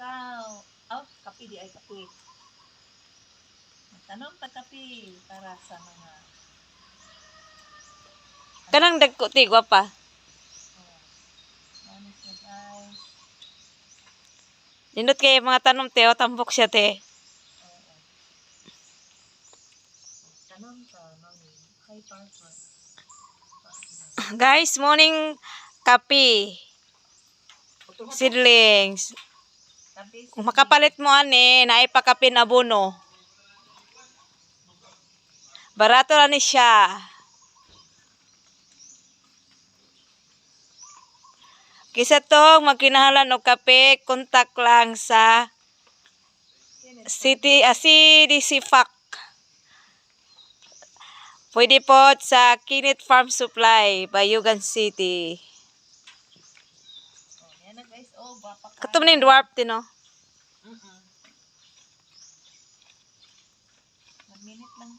Ikaw. Oh, kape di ay kape. Magtanom ta kape para sa mga Kanang dagko tigwa pa. manis na guys. Nindot kay mga tanom te, o tambok siya te. Oo. Tanom ta mami. High purpose. Guys, morning kape. Seedlings. Kape Kung makapalit mo ani, naipakapin abono. Barato lang ni siya. Kisa to, magkinahalan o kape, kontak lang sa CDC FAC. Pwede po sa Kinit Farm Supply, Bayugan City. Oh, yan na guys. Oh, baka Katum ni dwarf din, no? Mag-minute lang.